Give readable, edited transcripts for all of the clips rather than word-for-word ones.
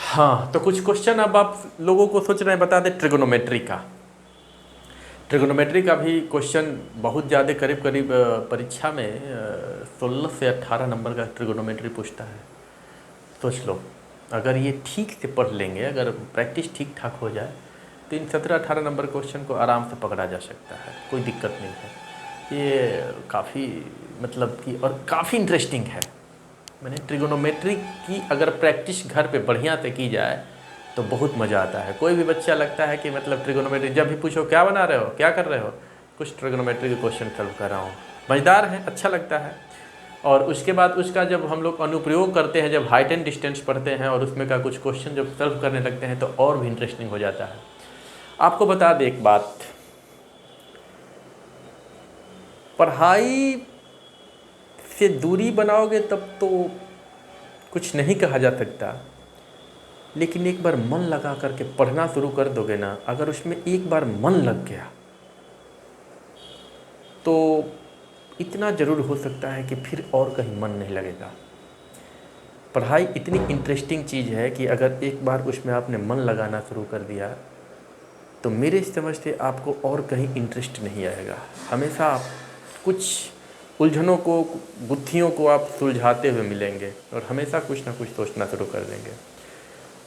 हाँ, तो कुछ क्वेश्चन अब आप लोगों को सोच रहे हैं बता दें ट्रिगोनोमेट्री का। ट्रिगोनोमेट्री का भी क्वेश्चन बहुत ज़्यादा करीब करीब परीक्षा में 16 से 18 नंबर का ट्रिगोनोमेट्री पूछता है। सोच लो, अगर ये ठीक से पढ़ लेंगे, अगर प्रैक्टिस ठीक ठाक हो जाए तो इन 17-18 नंबर क्वेश्चन को आराम से पकड़ा जा सकता है, कोई दिक्कत नहीं है। ये काफ़ी मतलब कि और काफ़ी इंटरेस्टिंग है। मैंने ट्रिगोनोमेट्री की अगर प्रैक्टिस घर पे बढ़िया से की जाए तो बहुत मज़ा आता है। कोई भी बच्चा लगता है कि मतलब ट्रिगोनोमेट्री जब भी पूछो क्या बना रहे हो, क्या कर रहे हो, कुछ ट्रिगोनोमेट्री के क्वेश्चन सॉल्व कर रहा हूँ, मज़ेदार है, अच्छा लगता है। और उसके बाद उसका जब हम लोग अनुप्रयोग करते हैं, जब हाइट एंड डिस्टेंस पढ़ते हैं और उसमें का कुछ क्वेश्चन जब सॉल्व करने लगते हैं तो और भी इंटरेस्टिंग हो जाता है। आपको बता दें एक बात, पढ़ाई से दूरी बनाओगे तब तो कुछ नहीं कहा जा सकता, लेकिन एक बार मन लगा करके पढ़ना शुरू कर दोगे ना, अगर उसमें एक बार मन लग गया तो इतना ज़रूर हो सकता है कि फिर और कहीं मन नहीं लगेगा। पढ़ाई इतनी इंटरेस्टिंग चीज़ है कि अगर एक बार उसमें आपने मन लगाना शुरू कर दिया तो मेरे समझ से आपको और कहीं इंटरेस्ट नहीं आएगा। हमेशा आप कुछ उलझनों को, गुत्थियों को आप सुलझाते हुए मिलेंगे और हमेशा कुछ ना कुछ सोचना शुरू कर देंगे।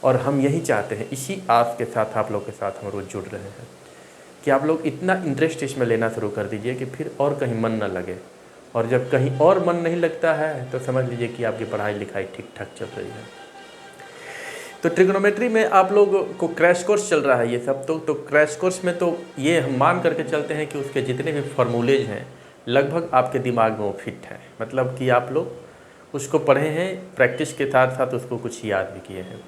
और हम यही चाहते हैं, इसी आस के साथ आप लोग के साथ हम रोज़ जुड़ रहे हैं कि आप लोग इतना इंटरेस्ट इसमें लेना शुरू कर दीजिए कि फिर और कहीं मन ना लगे। और जब कहीं और मन नहीं लगता है तो समझ लीजिए कि आपकी पढ़ाई लिखाई ठीक ठाक चल रही है। तो ट्रिग्नोमेट्री में आप लोग को क्रैश कोर्स चल रहा है ये सब। तो क्रैश कोर्स में तो ये हम मान करके चलते हैं कि उसके जितने भी फॉर्मूलेज हैं लगभग आपके दिमाग में वो फिट है, मतलब कि आप लोग उसको पढ़े हैं, प्रैक्टिस के साथ साथ उसको कुछ याद भी किए हैं।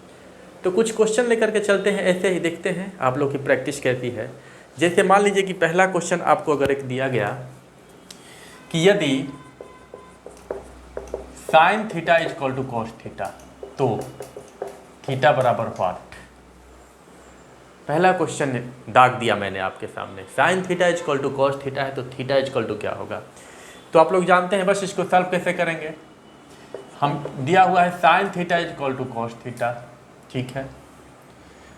तो कुछ क्वेश्चन लेकर के चलते हैं, ऐसे ही देखते हैं आप लोग की प्रैक्टिस कैसी है। जैसे मान लीजिए कि पहला क्वेश्चन आपको अगर एक दिया गया कि यदि sine theta is equal to cos theta तो थीटा बराबर व्हाट। पहला क्वेश्चन दाग दिया मैंने आपके सामने, sine theta is equal to cos theta है तो थीटा इज इक्वल टू क्या होगा। तो आप लोग जानते हैं, बस इसको सॉल्व कैसे करेंगे। हम दिया हुआ है sine theta is equal to cos theta, ठीक है।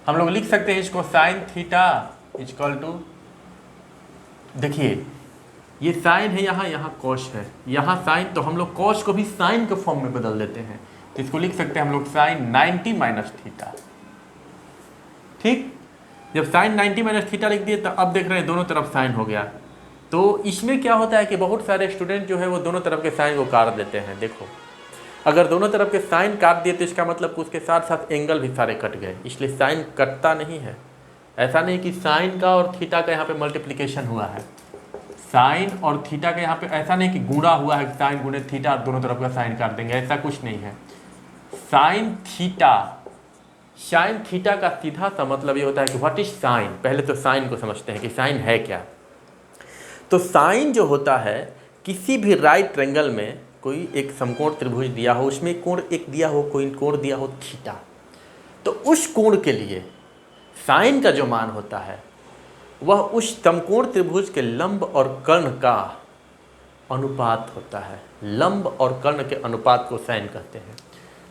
हम लोग लिख सकते हैं इसको sine theta is equal to, देखिए ये साइन है यहाँ, यहाँ कॉस है, यहाँ साइन, तो हम लोग कॉस को भी साइन के फॉर्म में बदल देते हैं। तो इसको लिख सकते हैं हम लोग साइन 90 माइनस थीटा, ठीक। जब साइन 90 माइनस थीटा लिख दिए तो अब देख रहे हैं दोनों तरफ साइन हो गया। तो इसमें क्या होता है कि बहुत सारे स्टूडेंट जो है वो दोनों तरफ के साइन को काट देते हैं। देखो, अगर दोनों तरफ के साइन काट दिए तो इसका मतलब कि उसके साथ साथ एंगल भी सारे कट गए, इसलिए साइन कटता नहीं है। ऐसा नहीं कि साइन का और थीटा का यहाँ पे मल्टीप्लिकेशन हुआ है, साइन और थीटा का यहाँ पे ऐसा नहीं कि गुणा हुआ है, साइन गुणे थीटा दोनों तरफ का साइन काट देंगे, ऐसा कुछ नहीं है। साइन थीटा का सीधा सा मतलब ये होता है कि व्हाट इज साइन। पहले तो साइन को समझते हैं कि साइन है क्या। तो साइन जो होता है, किसी भी राइट ट्रायंगल में कोई एक समकोण त्रिभुज दिया हो, उसमें कोण एक दिया हो, कोई कोण दिया हो थीटा, तो उस कोण के लिए साइन का जो मान होता है वह उस समकोण त्रिभुज के लंब और कर्ण का अनुपात होता है। लंब और कर्ण के अनुपात को साइन कहते हैं।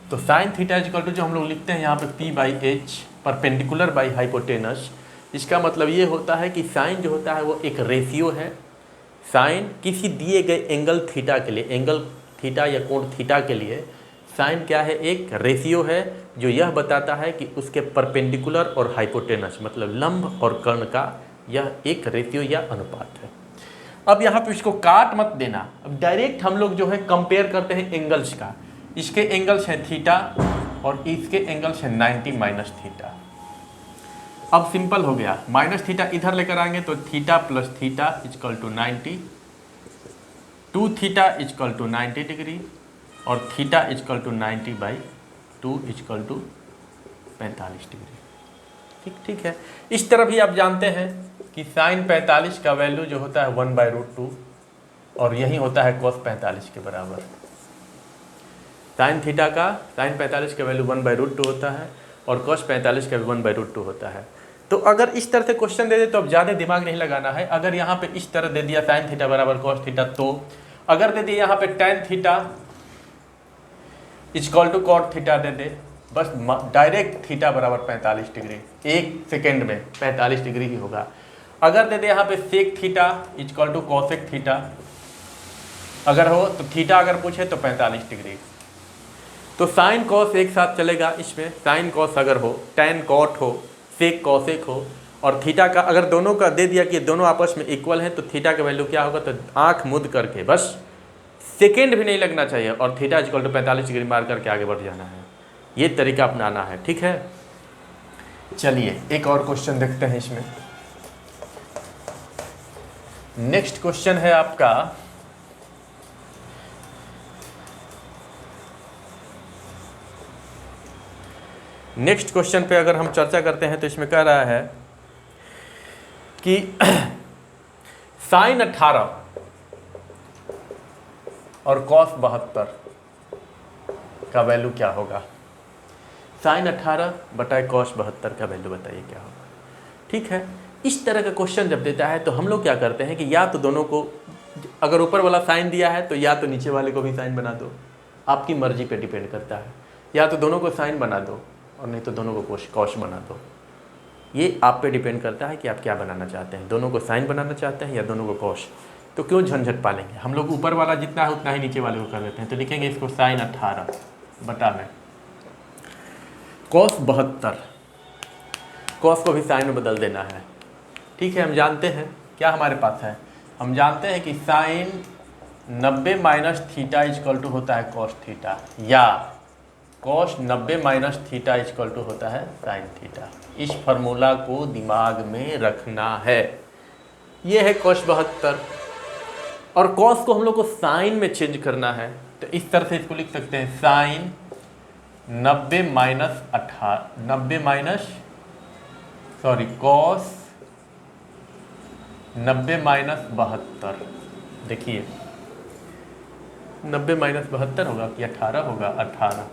तो sine theta is equal to जो हम लोग लिखते हैं यहाँ पे P by H perpendicular by hypotenuse, इसका मतलब ये होता है कि साइन जो होता है वो एक रेशियो है। साइन किसी दिए गए एंगल थीटा के लिए, एंगल थीटा या कोण थीटा के लिए साइन क्या है, एक रेशियो है जो यह बताता है कि उसके परपेंडिकुलर और हाइपोटेनस मतलब लंब और कर्ण का यह एक रेशियो या अनुपात है। अब यहाँ पे इसको काट मत देना, अब डायरेक्ट हम लोग जो है कंपेयर करते हैं एंगल्स का। इसके एंगल्स हैं थीटा और इसके एंगल्स हैं 90 माइनस थीटा। अब सिंपल हो गया, माइनस थीटा इधर लेकर आएंगे तो theta plus theta equal to 90, 2 theta equal to 90 degree और theta equal to 90 by 2 equal to 45 degree, ठीक है। इस तरह भी आप जानते हैं कि साइन 45 का वैल्यू जो होता है 1/√2 और यही होता है कॉस 45 के बराबर। साइन थीटा का, साइन 45 का वैल्यू 1/√2 होता है और कॉस 45 का भी 1/√2 होता है। तो अगर इस तरह से क्वेश्चन दे दे तो अब ज़्यादा दिमाग नहीं लगाना है। अगर यहाँ पे इस तरह दे दिया साइन थीटा बराबर कॉस थीटा, तो अगर दे दिया यहाँ पे tan theta equal to cot theta दे दे, बस डायरेक्ट थीटा बराबर 45 डिग्री, 1 सेकेंड में 45 डिग्री ही होगा। अगर दे दे यहाँ पे sec theta equal to cosec theta अगर हो तो थीटा अगर पूछे तो 45 डिग्री। तो साइन कॉस एक साथ चलेगा इसमें, साइन कॉस अगर हो, टैन कॉट हो, सेक कॉसेक हो, और थीटा का अगर दोनों का दे दिया कि दोनों आपस में इक्वल हैं तो थीटा का वैल्यू क्या होगा, तो आंख मुद करके बस सेकेंड भी नहीं लगना चाहिए और थीटा इक्वल टू 45 डिग्री मार करके आगे बढ़ जाना है। ये तरीका अपनाना है, ठीक है। चलिए एक और क्वेश्चन देखते हैं इसमें। नेक्स्ट क्वेश्चन है आपका नेक्स्ट क्वेश्चन पे अगर हम चर्चा करते हैं तो इसमें कह रहा है कि साइन 18 और कॉस 72 का वैल्यू क्या होगा। साइन 18 बटाए कॉस 72 का वैल्यू बताइए क्या होगा। ठीक है, इस तरह का क्वेश्चन जब देता है तो हम लोग क्या करते हैं कि या तो दोनों को, अगर ऊपर वाला साइन दिया है तो या तो नीचे वाले को भी साइन बना दो, आपकी मर्जी पे डिपेंड करता है। या तो दोनों को साइन बना दो और नहीं तो दोनों को कॉस बना दो। ये आप पे डिपेंड करता है कि आप क्या बनाना चाहते हैं, दोनों को साइन बनाना चाहते हैं या दोनों को कॉस। तो क्यों झंझट पालेंगे, हम लोग ऊपर वाला जितना है उतना ही नीचे वाले को कर देते हैं। तो लिखेंगे इसको साइन 18 बटा में कॉस 72, कॉस को भी साइन में बदल देना है। ठीक है, हम जानते हैं क्या हमारे पास है, हम जानते हैं कि sine 90 minus theta equal to होता है कॉस थीटा, या cos 90 minus theta equal to होता है साइन थीटा। इस फार्मूला को दिमाग में रखना है। ये है कॉस 72 और कॉस को हम लोग को साइन में चेंज करना है, तो इस तरह से इसको लिख सकते हैं sine 90 minus 18, 90 minus cos 90 minus 72। देखिए 90 माइनस 72 होगा कि 18 होगा, 18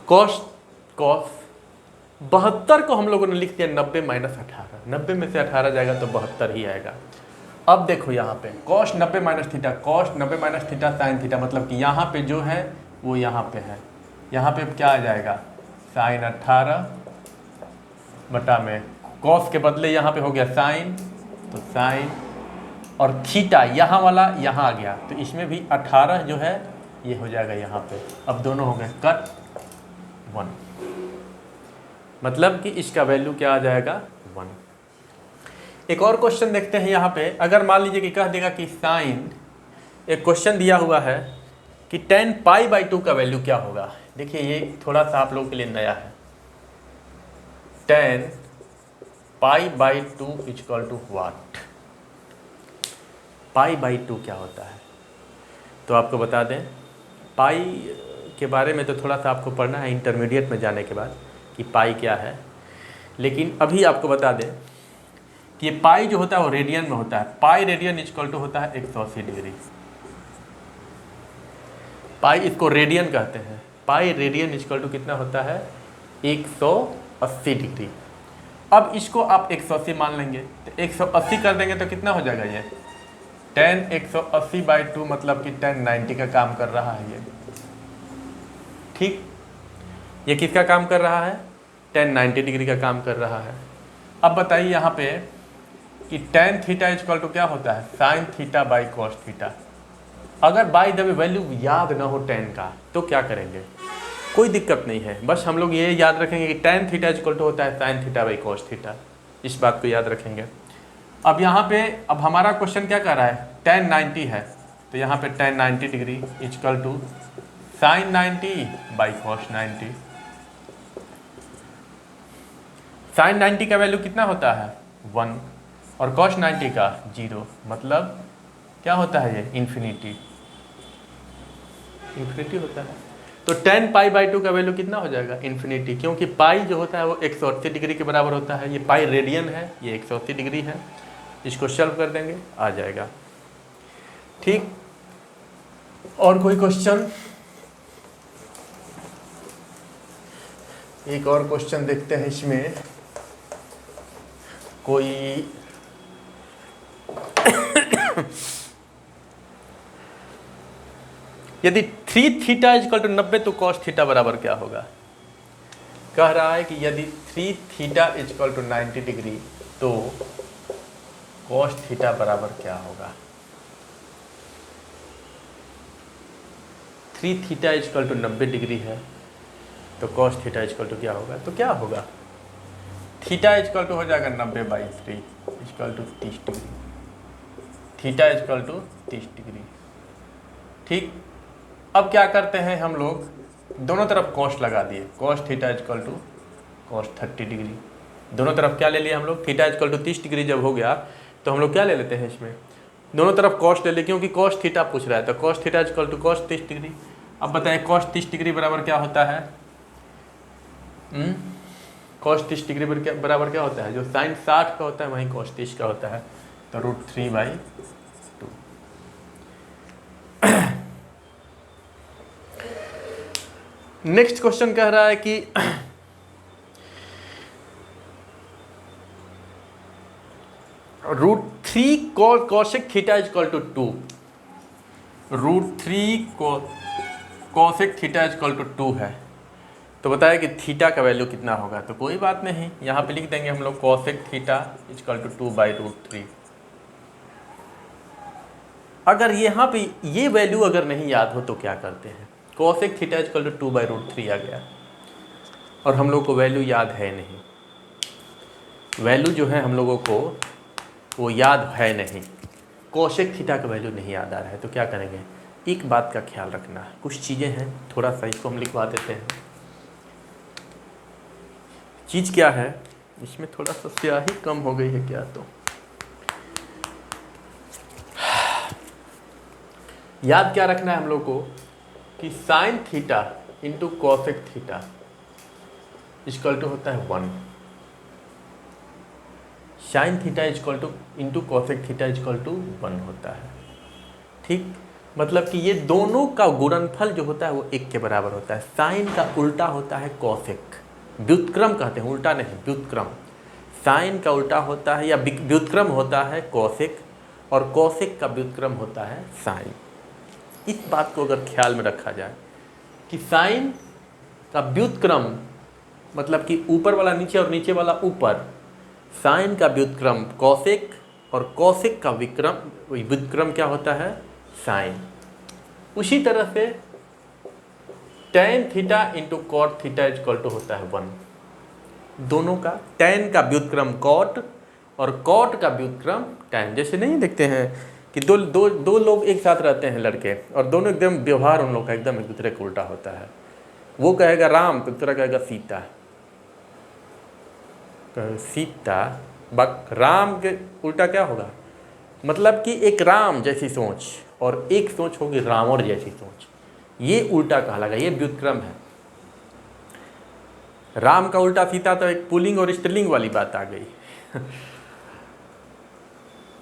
कॉस 72 को हम लोगों ने लिख दिया 90 माइनस 18, 90 में से 18 जाएगा तो 72 ही आएगा। अब देखो यहाँ पे cos 90 minus theta, cos 90 minus theta sine theta, मतलब कि यहाँ पे जो है वो यहाँ पे है, यहाँ पे क्या आ जाएगा साइन 18 बटा में कॉस के बदले यहाँ पे हो गया साइन, तो साइन और थीटा यहाँ वाला यहाँ आ गया, तो इसमें भी 18 जो है ये हो जाएगा यहाँ पे। अब दोनों हो गए कट 1, मतलब कि इसका वैल्यू क्या आ जाएगा 1। एक और क्वेश्चन देखते हैं यहाँ पे। अगर मान लीजिए कि कह देगा कि साइन, एक क्वेश्चन दिया हुआ है कि tan π/2 का वैल्यू क्या होगा। देखिए ये थोड़ा सा आप लोगों के लिए नया है। tan π/2 इक्वल टू व्हाट, π/2 क्या होता है तो आपको बता दें। पाई के बारे में तो थोड़ा सा आपको पढ़ना है इंटरमीडिएट में जाने के बाद कि पाई क्या है, लेकिन अभी आपको बता दें कि ये पाई जो होता है वो रेडियन में होता है। पाई रेडियन इक्वल टू होता है 180 डिग्री। पाई इसको रेडियन कहते हैं। पाई रेडियन इक्वल टू कितना होता है 180 डिग्री। अब इसको आप 180 मान लेंगे तो 180 कर देंगे तो कितना हो जाएगा ये tan 180/2, मतलब कि tan 90 का काम कर रहा है ये। ठीक, ये किसका काम कर रहा है tan 90 डिग्री का काम कर रहा है। अब बताइए यहाँ पे कि tan थीटा इक्वल टू क्या होता है sine theta by cos theta. अगर बाई द वे वैल्यू याद ना हो tan का तो क्या करेंगे, कोई दिक्कत नहीं है, बस हम लोग ये याद रखेंगे कि tan थीटा इक्वल टू होता है sine theta by cos theta. इस बात को याद रखेंगे। अब यहाँ पे अब हमारा क्वेश्चन क्या कर रहा है tan 90 है, तो यहाँ पे tan 90 degree equal to sine 90 by cos 90। Sine 90 का वैल्यू कितना होता है 1 और कॉस 90 का 0, मतलब क्या होता है ये इन्फिनिटी होता है। तो tan π/2 का वैल्यू कितना हो जाएगा इन्फिनिटी, क्योंकि पाई जो होता है वो 180 डिग्री के बराबर होता है। ये पाई रेडियन है, ये 180 डिग्री है। इसको सॉल्व कर देंगे आ जाएगा। ठीक, और कोई क्वेश्चन? एक और क्वेश्चन देखते हैं इसमें। कोई यदि 3 थीटा इजकल टू 90 तो कॉस थीटा बराबर क्या होगा? कह रहा है कि यदि 3 थीटा इजकल टू 90 डिग्री तो कॉस थीटा बराबर क्या होगा? 3 थीटा इजकल टू 90 डिग्री है तो कॉस थीटा इजकल टू क्या होगा? तो क्या होगा? थीटा इजकल टू हो जाएगा 90/3 equal to 30 degree. Theta equal to 30 degree. ठीक, अब क्या करते हैं हम लोग, दोनों तरफ कॉस लगा दिए। Cos theta equal to cos 30 degree. दोनों तरफ क्या ले लिए हम लोग? थीटा इजकल टू 30 डिग्री जब हो गया तो हम लोग क्या ले लेते हैं इसमें? दोनों तरफ कॉस ले लिए, क्योंकि कॉस थीटा पूछ रहा है। तो cos theta equal to cos 30 degree. अब बताएं कॉस 30 डिग्री बराबर क्या होता है? कॉस 30 डिग्री बराबर क्या होता है? जो साइन 60 का होता है वहीं कॉस 30 का होता है, तो √3/2। नेक्स्ट क्वेश्चन कह रहा है कि √3 cosec theta equal to 2। √3 cosec theta equal to 2 है, तो बताया कि थीटा का वैल्यू कितना होगा? तो कोई बात नहीं, यहाँ पे लिख देंगे हम लोग cosec थीटा इजकल टू 2/√3। अगर यहाँ पे ये वैल्यू अगर नहीं याद हो तो क्या करते हैं? cosec थीटा इजकल टू 2/√3 आ गया और हम लोग को वैल्यू याद है नहीं। वैल्यू जो है हम लोगों को वो याद है नहीं, cosec थीटा का वैल्यू नहीं याद आ रहा है, तो क्या करेंगे? एक बात का ख्याल रखना, कुछ चीज़ें हैं, थोड़ा सा इसको हम लिखवा देते हैं। चीज़ क्या है, इसमें थोड़ा सा स्याही कम हो गई है क्या? तो याद क्या रखना है हम लोग को कि sine theta into cosec theta equal to होता है 1। Sine theta equal to into cosec theta equal to 1 होता है। ठीक, मतलब कि ये दोनों का गुणनफल जो होता है वो 1 के बराबर होता है। साइन का उल्टा होता है कॉसेक, व्युत्क्रम कहते हैं, उल्टा नहीं व्युत्क्रम। साइन का उल्टा होता है या व्युत्क्रम होता है कॉसेक, और कॉसेक का व्युत्क्रम होता है साइन। इस बात को अगर ख्याल में रखा जाए कि साइन का व्युत्क्रम मतलब कि ऊपर वाला नीचे और नीचे वाला ऊपर, साइन का व्युत्क्रम कॉसेक और कॉसेक का व्युत्क्रम क्या होता है? साइन। उसी तरह से tan theta into cot theta equal to होता है 1। दोनों का tan का व्युत्क्रम कॉट और कॉट का व्युत्क्रम tan। जैसे नहीं देखते हैं कि दो लोग एक साथ रहते हैं लड़के, और दोनों एकदम व्यवहार उन लोग का एकदम एक दूसरे को उल्टा होता है। वो कहेगा राम तो दूसरा कहेगा सीता। सीता बक राम के उल्टा क्या होगा? मतलब कि एक राम जैसी सोच और एक सोच होगी रावण जैसी सोच, ये उल्टा कहलाएगा, ये व्युत्क्रम है। राम का उल्टा सीता तो एक पुल्लिंग और स्त्रीलिंग वाली बात आ गई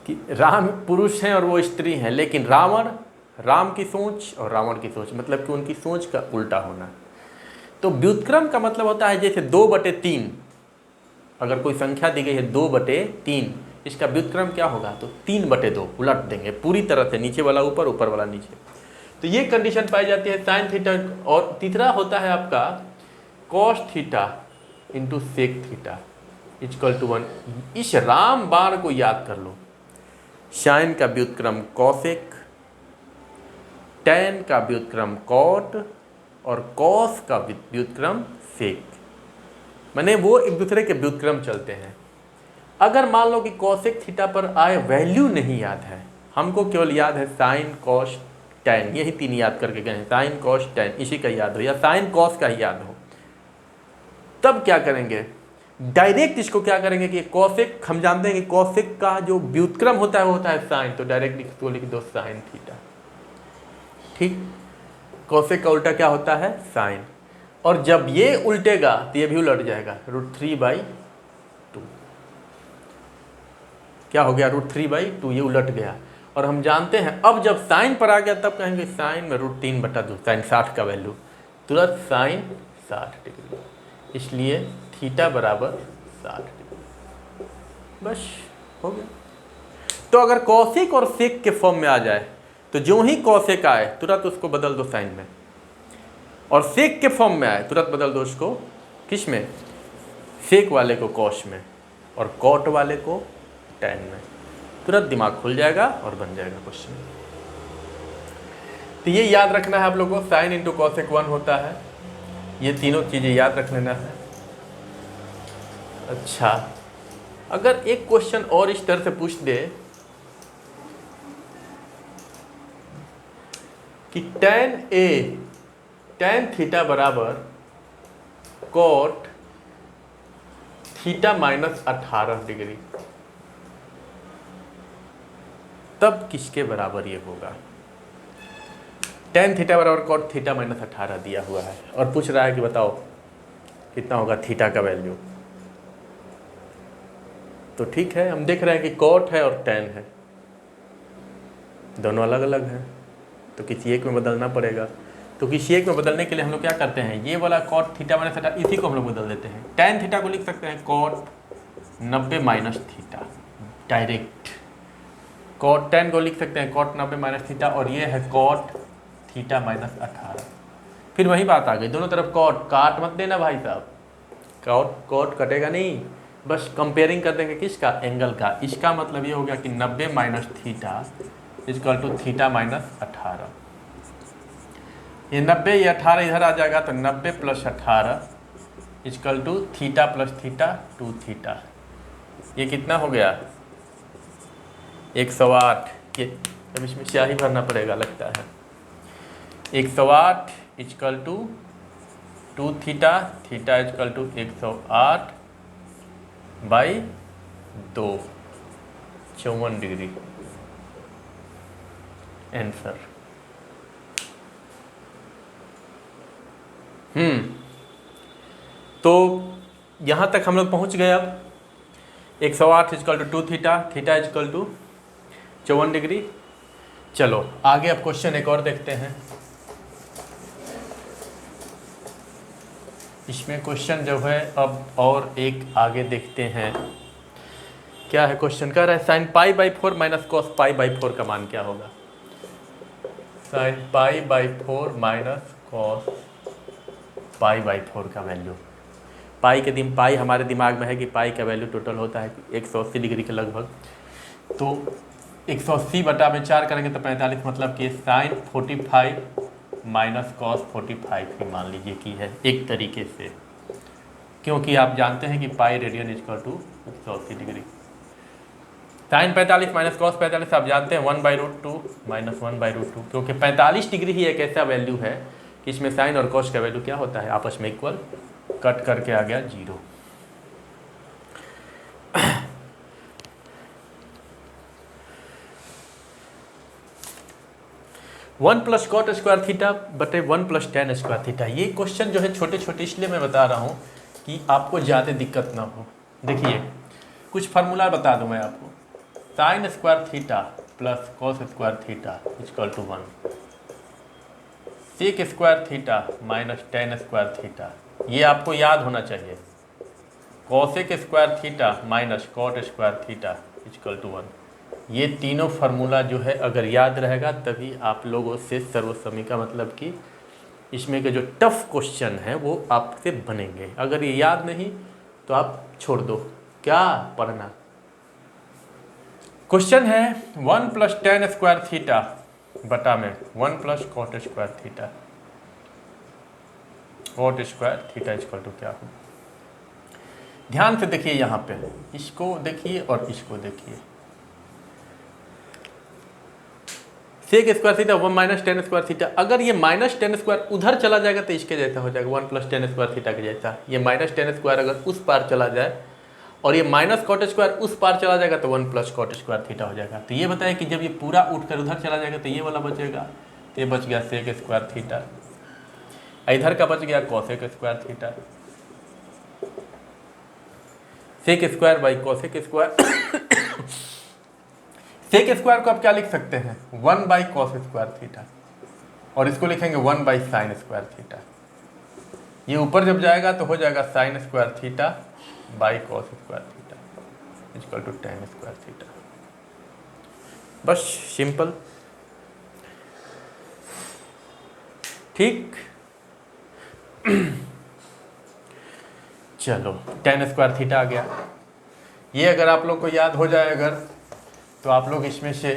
कि राम पुरुष हैं और वो स्त्री हैं, लेकिन रावण, राम की सोच और रावण की सोच, मतलब कि उनकी सोच का उल्टा होना। तो व्युत्क्रम का मतलब होता है जैसे 2/3, अगर कोई संख्या दी गई है 2/3, इसका व्युत्क्रम क्या होगा? तो 3/2 उलट देंगे पूरी तरह से, नीचे वाला ऊपर, ऊपर वाला नीचे। तो ये कंडीशन पाई जाती है साइन थीटा। और तीसरा होता है आपका cos theta into sec theta equal to 1। इस राम बाण को याद कर लो। साइन का व्युत्क्रम कॉसेक, tan का व्युत्क्रम कॉट और कॉस का व्युत्क्रम सेक, माने वो एक दूसरे के व्युत्क्रम चलते हैं। अगर मान लो कि कॉसेक थीटा पर आए वैल्यू नहीं याद है, हमको केवल याद है साइन कॉस tan, यही 3 याद करके गए हैं, साइन कॉस tan इसी का याद हो या साइन कॉस का ही याद हो, तब क्या करेंगे? डायरेक्ट इसको क्या करेंगे कि कॉसेक, हम जानते हैं कि कॉसेक का जो व्युत्क्रम होता है वो होता है साइन, तो डायरेक्ट इसको लिख दो साइन थीटा। ठीक, कॉसेक का उल्टा क्या होता है? साइन। और जब ये उल्टेगा तो ये भी उलट जाएगा, √3/2। क्या हो गया? √3/2, ये उलट गया। और हम जानते हैं अब जब साइन पर आ गया तब कहेंगे साइन में √3/2, साइन 60 का वैल्यू, तुरंत साइन 60 डिग्री, इसलिए थीटा बराबर 60 डिग्री। बस हो गया। तो अगर कॉसेक और सेक के फॉर्म में आ जाए तो जो ही कॉसेक आए तुरंत उसको बदल दो साइन में, और सेक के फॉर्म में आए तुरंत बदल दो उसको किस में, सेक वाले को कॉस में और कॉट वाले को टैन में, तुरंत दिमाग खुल जाएगा और बन जाएगा क्वेश्चन। तो ये याद रखना है आप लोगों को, साइन इंटू कॉसेक 1 होता है, ये तीनों चीज़ें याद रख लेना है। अच्छा, अगर एक क्वेश्चन और इस तरह से पूछ दे कि tan थीटा बराबर कॉट थीटा माइनस 18 डिग्री, तब किसके बराबर ये होगा। tan थीटा बराबर कॉट थीटा माइनस 18 दिया हुआ है और पूछ रहा है कि बताओ कितना होगा थीटा का वैल्यू। तो ठीक है, हम देख रहे हैं कि कॉट है और tan है, दोनों अलग अलग हैं, तो किसी एक में बदलना पड़ेगा। तो किसी एक में बदलने के लिए हम लोग क्या करते हैं, ये वाला कॉट थीटा माइनस थीटा इसी को हम लोग बदल देते हैं। tan थीटा को लिख सकते हैं cot 90 minus theta direct, cot tan को लिख सकते हैं कॉट 90 माइनस थीटा, और ये है कॉट थीटा माइनस 18। फिर वही बात आ गई, दोनों तरफ कॉट, काट मत देना भाई साहब, कॉट कटेगा नहीं, बस कंपेयरिंग कर देंगे किसका, एंगल का। इसका मतलब ये हो गया कि 90 minus theta equal to theta minus 18। ये 90 ये 18 इधर आ जाएगा तो 90 plus 18 equal to theta plus theta 2 theta. ये कितना हो गया 108। ये अब इसमें स्याही भरना पड़ेगा लगता है। 108 equal to 2 theta, theta equal to 108 by 2, 54 degree answer. तो यहाँ तक हम लोग पहुँच गए। अब 108 equal to 2 theta, theta equal to 54 degree. चलो आगे अब क्वेश्चन एक और देखते हैं। इसमें क्वेश्चन जो है अब और एक आगे देखते हैं क्या है। क्वेश्चन कह रहा है sine pi by 4 minus cos pi by 4 का मान क्या होगा। Sine pi by 4 minus cos pi by 4 का वैल्यू। पाई हमारे दिमाग में है कि पाई का वैल्यू टोटल होता है 180 डिग्री के लगभग, तो 180 बटा में 4 करेंगे तो 45, मतलब कि साइन 45 माइनस कॉस 45 ही मान लीजिए कि है एक तरीके से, क्योंकि आप जानते हैं कि pi radian equal to 180 degree. Sine 45 minus cos 45 आप जानते हैं 1/√2 माइनस 1/√2, क्योंकि 45 डिग्री ही एक ऐसा वैल्यू है कि इसमें साइन और कॉस का वैल्यू क्या होता है, आपस में इक्वल, कट करके आ गया 0। One plus cot square theta बटे 1 प्लस tan स्क्वायर थीटा। ये क्वेश्चन जो है छोटे छोटे इसलिए मैं बता रहा हूँ कि आपको ज़्यादा दिक्कत ना हो। देखिए कुछ फार्मूला बता दूँ मैं आपको। Sine square theta plus cos square theta equal to 1, sec square theta minus tan square theta, ये आपको याद होना चाहिए। Cosec square theta minus cot square theta equal to 1। ये तीनों फार्मूला जो है अगर याद रहेगा तभी आप लोगों से सर्वसमी का मतलब कि इसमें के जो टफ क्वेश्चन है वो आपसे बनेंगे। अगर ये याद नहीं तो आप छोड़ दो, क्या पढ़ना। क्वेश्चन है 1 प्लस tan स्क्वायर थीटा बटा में 1 plus cot square theta, cot square theta equal to क्या हो। ध्यान से देखिए, यहाँ पे इसको देखिए और इसको देखिए। Sec square theta 1 minus tan square theta, अगर ये माइनस tan स्क्वायर उधर चला जाएगा तो इसके जैसा हो जाएगा 1 प्लस tan स्क्वायर थीटा के जैसा। ये माइनस tan स्क्वायर अगर उस पार चला जाए और ये माइनस कॉट स्क्वायर उस पार चला जाएगा तो 1 प्लस कॉट स्क्वायर थीटा हो जाएगा। तो ये बताया कि जब ये पूरा उठकर उधर चला जाएगा तो ये वाला बचेगा, तो ये बच गया सेक स्क्वायर थीटा, इधर का बच गया cosec square theta. Sec square by cosec square. Sec square को आप क्या लिख सकते हैं 1 बाई कॉस स्क्वायर थीटा, और इसको लिखेंगे 1 बाई साइन स्क्वायर थीटा। ये ऊपर जब जाएगा तो हो जाएगा sine square theta by cos square theta equal to tan square theta. बस सिंपल, ठीक। चलो tan स्क्वायर थीटा आ गया। ये अगर आप लोग को याद हो जाए अगर, तो आप लोग इसमें से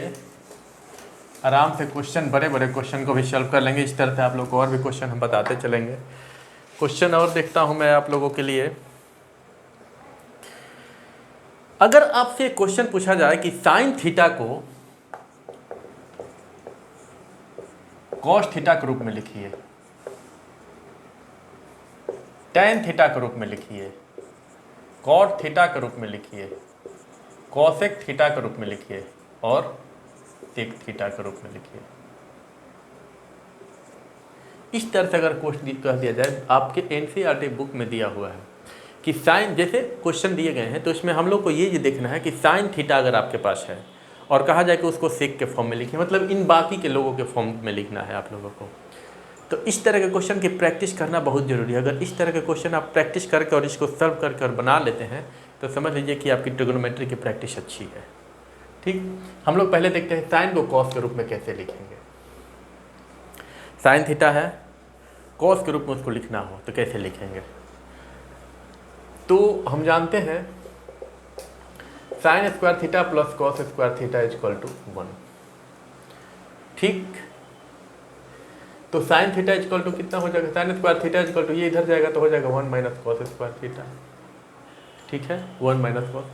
आराम से क्वेश्चन, बड़े बड़े क्वेश्चन को भी सॉल्व कर लेंगे। इस तरह से आप लोग को और भी क्वेश्चन हम बताते चलेंगे। क्वेश्चन और देखता हूँ मैं आप लोगों के लिए। अगर आपसे क्वेश्चन पूछा जाए कि साइन थीटा को कॉस थीटा के रूप में लिखिए, टैन थीटा के रूप में लिखिए, कॉट थीटा के रूप में लिखिए, कॉसेक थीटा के रूप में लिखिए और सेक थीटा के रूप में लिखिए। इस तरह से अगर क्वेश्चन कह दिया जाए, आपके एनसीईआरटी बुक में दिया हुआ है कि साइन, जैसे क्वेश्चन दिए गए हैं तो इसमें हम लोग को ये देखना है कि साइन थीटा अगर आपके पास है और कहा जाए कि उसको सेक के फॉर्म में लिखिए, मतलब इन बाकी के लोगों के फॉर्म में लिखना है आप लोगों को। तो इस तरह के क्वेश्चन की प्रैक्टिस करना बहुत ज़रूरी है। अगर इस तरह के क्वेश्चन आप प्रैक्टिस करके और इसको सॉल्व करके और बना लेते हैं तो समझ लीजिए कि आपकी ट्रिग्नोमेट्री की प्रैक्टिस अच्छी है। ठीक, हम लोग पहले देखते हैं साइन को कॉस के रूप में कैसे लिखेंगे। साइन थीटा है, कॉस के रूप में उसको लिखना हो तो कैसे लिखेंगे। तो हम जानते हैं sine square theta plus cos square theta equal to 1। ठीक, तो साइन थीटा इक्वल टू कितना हो जाएगा, sine square theta equal to, ये इधर जाएगा तो हो जाएगा 1 माइनस कॉस स्क्वायर थीटा। ठीक है, 1 माइनस कॉस,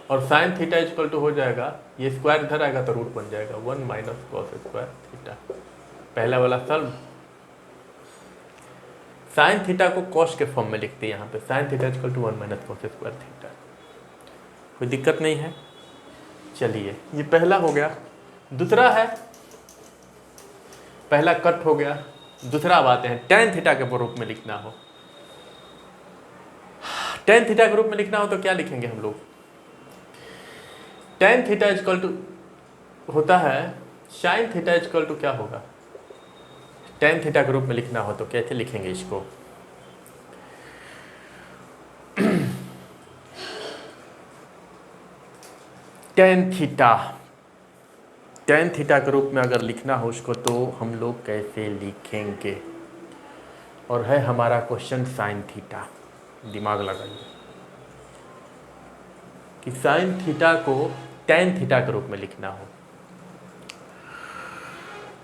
और साइन थीटा इक्वल टू हो जाएगा, ये स्क्वायर इधर आएगा तो रूट बन जाएगा 1 माइनस कॉस स्क्वायर थीटा। पहला वाला सॉल्व। साइन थीटा को कॉस के फॉर्म में लिखते हैं यहाँ पे, sine theta equal to 1 minus cos square theta. कोई दिक्कत नहीं है। चलिए, ये पहला हो गया। दूसरा है, पहला कट हो गया। दूसरा अब आते हैं टैन थीटा के रूप में लिखना हो। टैन थीटा के रूप में लिखना हो तो क्या लिखेंगे हम लोग। टैन थीटा इक्वल टू होता है साइन थीटा इक्वल टू क्या होगा, टैन थीटा के रूप में लिखना हो तो कैसे लिखेंगे इसको। टैन थीटा, टैन थीटा के रूप में अगर लिखना हो उसको तो हम लोग कैसे लिखेंगे। और है हमारा क्वेश्चन साइन थीटा। दिमाग लगाइए कि साइन थीटा को टैन थीटा के रूप में लिखना हो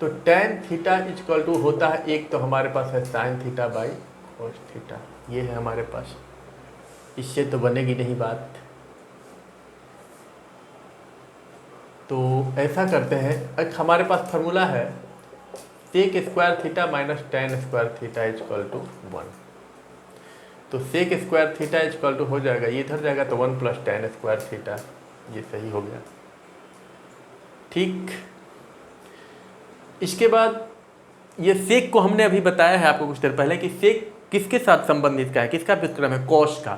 तो टैन थीटा इक्वल टू होता है, एक तो हमारे पास है sine theta by cos theta, ये है हमारे पास। इससे तो बनेगी नहीं बात। तो ऐसा करते हैं, एक हमारे पास फार्मूला है sec square theta minus tan square theta equal to 1। तो sec square theta equal to हो जाएगा, ये इधर जाएगा तो 1 प्लस टैन स्क्वायर थीटा, ये सही हो गया। ठीक, इसके बाद ये सेक को हमने अभी बताया है आपको कुछ देर पहले कि सेक किसके साथ संबंधित का है, किसका व्युत्क्रम है, कॉस का।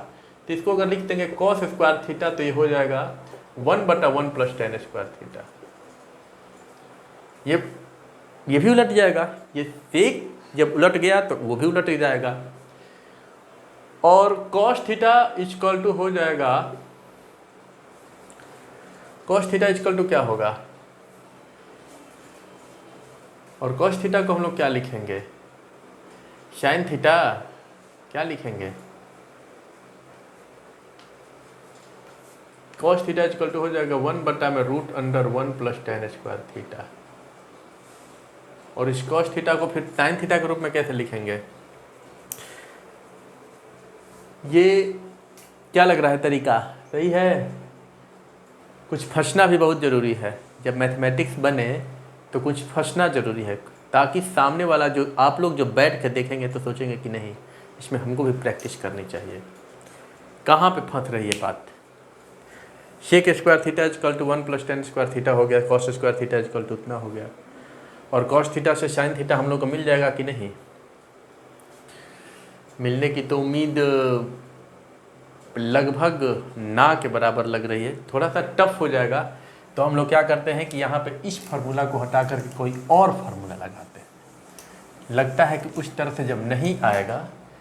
तो इसको अगर लिख देंगे कॉस स्क्वायर थीटा तो ये हो जाएगा 1/1 प्लस टैन स्क्वायर थीटा। ये भी उलट जाएगा, ये सेक जब उलट गया तो वो भी उलट जाएगा। और कॉस थीटा इक्वल टू हो जाएगा, कॉस थीटा इक्वल टू क्या होगा, और कॉस थीटा को हम लोग क्या लिखेंगे, साइन थीटा क्या लिखेंगे। कॉस थीटा इक्वल टू हो जाएगा 1/√1 प्लस टैन स्क्वायर थीटा। और इस कॉस थीटा को फिर साइन थीटा के रूप में कैसे लिखेंगे। ये क्या लग रहा है तरीका सही है। कुछ फंसना भी बहुत ज़रूरी है, जब मैथमेटिक्स बने तो कुछ फंसना ज़रूरी है, ताकि सामने वाला जो आप लोग जो बैठ कर देखेंगे तो सोचेंगे कि नहीं, इसमें हमको भी प्रैक्टिस करनी चाहिए। कहाँ पे फंस रही है बात। Sec square theta equal to 1 plus tan square theta हो गया, cos square theta equal to उतना हो गया, और कॉस थीटा से साइन थीटा हम लोग को मिल जाएगा कि नहीं। मिलने की तो उम्मीद लगभग ना के बराबर लग रही है, थोड़ा सा टफ हो जाएगा। तो हम लोग क्या करते हैं कि यहाँ पे इस फार्मूला को हटा करके कोई और फार्मूला लगाते हैं। लगता है कि उस तरह से जब नहीं आएगा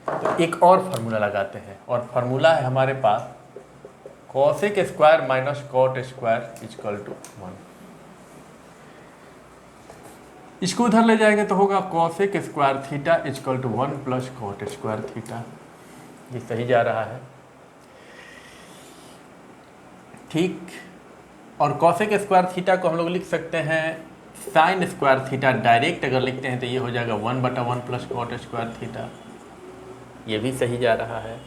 तो एक और फार्मूला लगाते हैं, और फार्मूला है हमारे पास cosec square minus cot square equal to 1। इसको उधर ले जाएंगे तो होगा cosec square theta equal to 1 plus cot square theta. ये सही जा रहा है, ठीक। और कॉसेक स्क्वायर थीटा को हम लोग लिख सकते हैं साइन स्क्वायर थीटा। डायरेक्ट अगर लिखते हैं तो ये हो जाएगा 1/1 प्लस कॉट स्क्वायर थीटा। ये भी सही जा रहा है।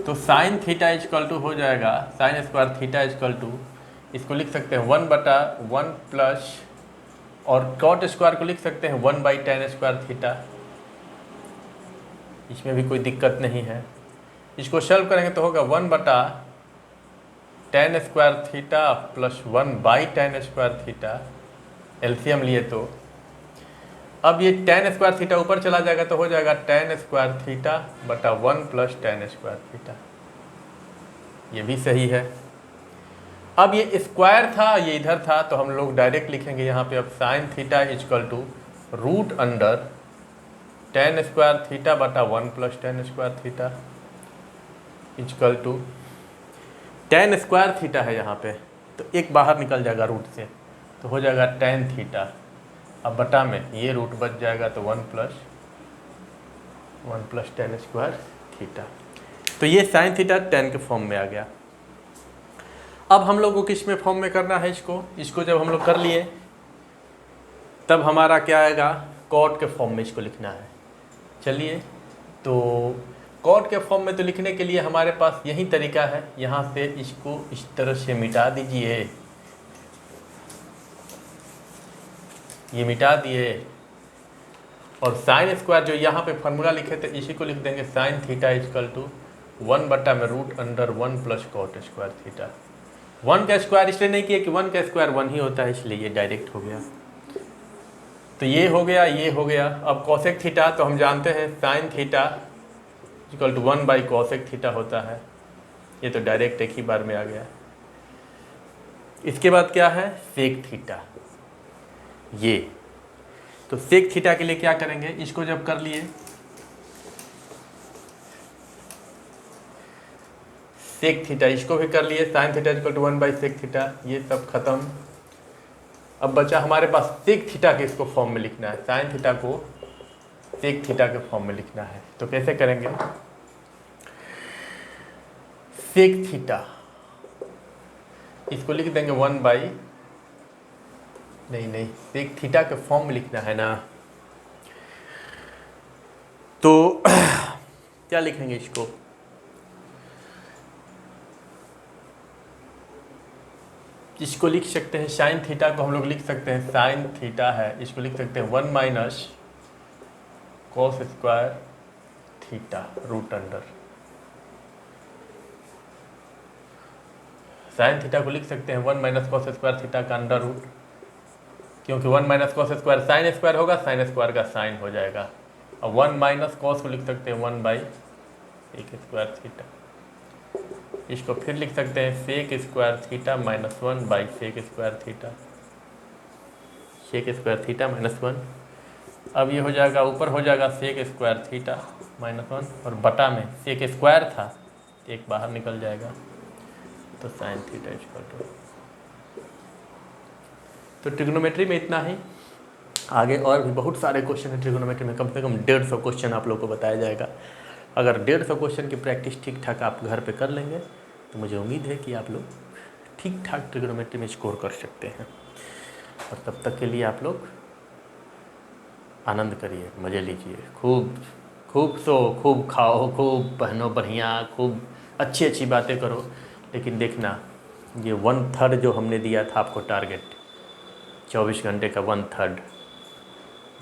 तो साइन थीटा इक्वल टू हो जाएगा sine square theta equal to, इसको लिख सकते हैं 1/1 प्लस, और कॉट स्क्वायर को लिख सकते हैं 1/tan स्क्वायर थीटा। इसमें भी कोई दिक्कत नहीं है। इसको सॉल्व करेंगे तो होगा 1/tan square theta plus 1/tan square theta. LCM लिए तो अब ये tan स्क्वायर थीटा ऊपर चला जाएगा तो हो जाएगा tan स्क्वायर थीटा बटा 1 प्लस tan स्क्वायर थीटा। ये भी सही है। अब ये स्क्वायर था, ये इधर था, तो हम लोग डायरेक्ट लिखेंगे यहाँ पे अब sine theta equal to root under tan square theta बटा 1 plus tan square theta equal to tan square theta है यहाँ पे, तो एक बाहर निकल जाएगा रूट से, तो हो जाएगा tan थीटा। अब बटा में ये रूट बच जाएगा तो 1 प्लस tan स्क्वायर थीटा। तो ये साइन थीटा tan के फॉर्म में आ गया। अब हम लोग को किस में फॉर्म में करना है इसको जब हम लोग कर लिए तब हमारा क्या आएगा, कॉट के फॉर्म में इसको लिखना है। चलिए, तो कॉट के फॉर्म में तो लिखने के लिए हमारे पास यही तरीका है, यहाँ से इसको इस तरह से मिटा दीजिए, ये मिटा दिए, और साइन स्क्वायर जो यहाँ पे फार्मूला लिखे थे इसी को लिख देंगे sine theta equal to 1/√1 plus cot square theta. 1 का स्क्वायर इसलिए नहीं किया कि 1 का स्क्वायर 1 ही होता है, इसलिए ये डायरेक्ट हो गया। तो ये हो गया, ये हो गया। अब कॉसेक थीटा तो हम जानते हैं साइन थीटा इक्वल टू 1/कॉसेक थीटा होता है, ये तो डायरेक्ट एक ही बार में आ गया। इसके बाद क्या है, सेक थीटा। ये तो सेक थीटा के लिए क्या करेंगे, इसको जब कर लिए सेक थीटा, इसको भी कर लिए साइन थीटा इक्वल टू 1/सेक थीटा, ये सब खत्म। अब बचा हमारे पास सेक थीटा के इसको फॉर्म में लिखना है, साइन थीटा को सेक थीटा के फॉर्म में लिखना है। तो कैसे करेंगे, सेक थीटा इसको लिख देंगे 1/, नहीं सेक थीटा के फॉर्म में लिखना है ना, तो क्या लिखेंगे इसको, इसको लिख सकते हैं साइन थीटा को हम लोग लिख सकते हैं साइन थीटा है, इसको लिख सकते हैं 1 - cos square theta root under. Sine theta को लिख सकते हैं 1 - कॉस स्क्वायर थीटा का अंडर रूट, क्योंकि 1 - कॉस स्क्वायर साइन स्क्वायर होगा, साइन स्क्वायर का साइन हो जाएगा। और 1 - कॉस को लिख सकते हैं 1/सेक स्क्वायर थीटा। इसको फिर लिख सकते हैं सेक स्क्वायर थीटा माइनस 1/सेक square theta, sec square theta -1। अब ये हो जाएगा, ऊपर हो जाएगा सेक स्क्वायर थीटा -1, और बटा में सेक स्क्वायर था एक बाहर निकल जाएगा, तो साइन थीटा इक्वल टू। तो ट्रिग्नोमेट्री में इतना ही, आगे और भी बहुत सारे क्वेश्चन है ट्रिग्नोमेट्री में, कम से कम 150 क्वेश्चन आप लोग को बताया जाएगा। अगर 150 क्वेश्चन की प्रैक्टिस ठीक ठाक आप घर पे कर लेंगे तो मुझे उम्मीद है कि आप लोग ठीक ठाक ट्रिग्नोमेट्री में स्कोर कर सकते हैं। और तब तक के लिए आप लोग आनंद करिए, मज़े लीजिए, खूब सो, खूब खाओ, खूब पहनो बढ़िया, खूब अच्छी बातें करो। लेकिन देखना, ये 1/3 जो हमने दिया था आपको टारगेट 24 घंटे का 1/3,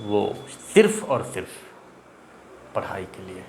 वो सिर्फ़ और सिर्फ पढ़ाई के लिए।